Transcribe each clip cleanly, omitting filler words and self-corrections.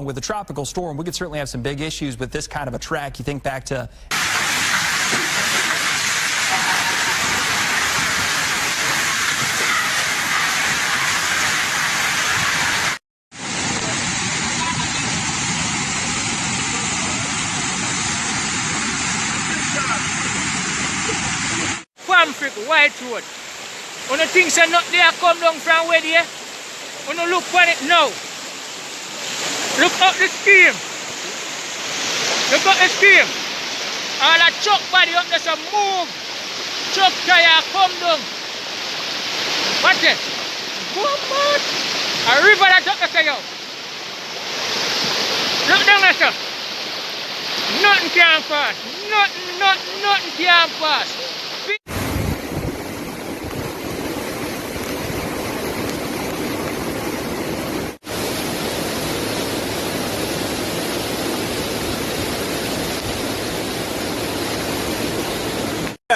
With the tropical storm, we could certainly have some big issues with this kind of a track. You think back to Pamphlet, White Road. On the things are not there, come down from where there. On the look on it now. Look up the steam. Look up the steam. All that truck body up there, some move. Truck tire come down. Watch it. Come on. A river that up there, yo. Look down there, sir. Nothing can pass. Nothing can pass.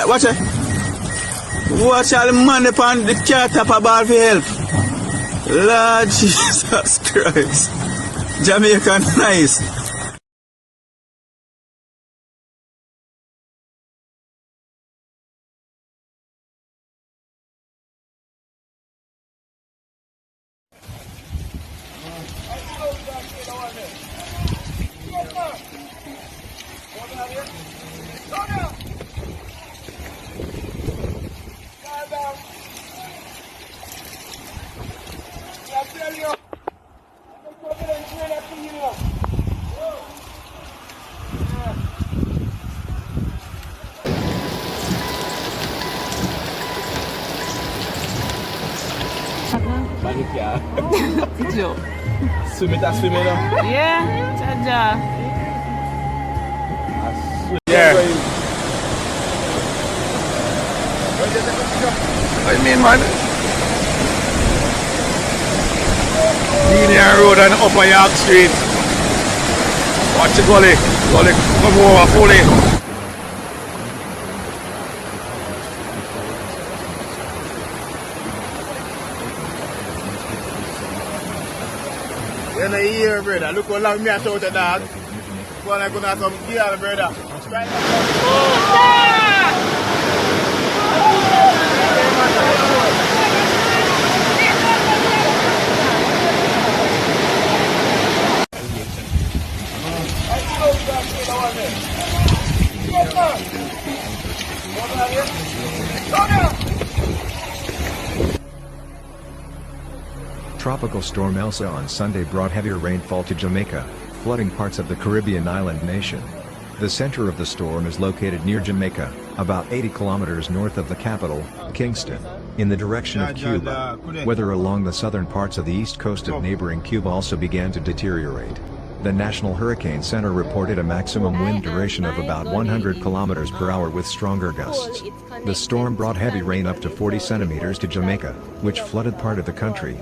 Watch it. Watch all the man upon the car top of ball for help. Lord Jesus Christ. Jamaica nice. Balik ya. Jo. Swimming tak swimming lah. Yeah, caja. Yeah. What you mean, man? Linear Road and Upper York Street. Watch the gully. Gully come over fully. In a year, brother. Look how long me I told the dog. Well, I'm gonna have some gear, brother. Tropical storm Elsa on Sunday brought heavier rainfall to Jamaica, flooding parts of the Caribbean island nation. The center of the storm is located near Jamaica, about 80 kilometers north of the capital, Kingston, in the direction of Cuba. Weather along the southern parts of the east coast of neighboring Cuba also began to deteriorate. The National Hurricane Center reported a maximum wind duration of about 100 kilometers per hour with stronger gusts. The storm brought heavy rain up to 40 centimeters to Jamaica, which flooded part of the country.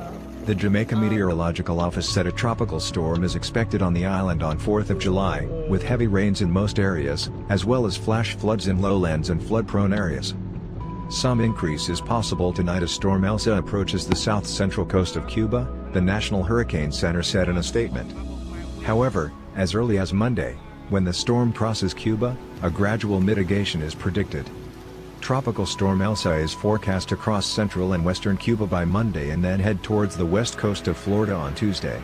The Jamaica Meteorological Office said a tropical storm is expected on the island on 4th of July, with heavy rains in most areas, as well as flash floods in lowlands and flood-prone areas. Some increase is possible tonight as Storm Elsa approaches the south-central coast of Cuba, the National Hurricane Center said in a statement. However, as early as Monday, when the storm crosses Cuba, a gradual mitigation is predicted. Tropical Storm Elsa is forecast to cross central and western Cuba by Monday and then head towards the west coast of Florida on Tuesday.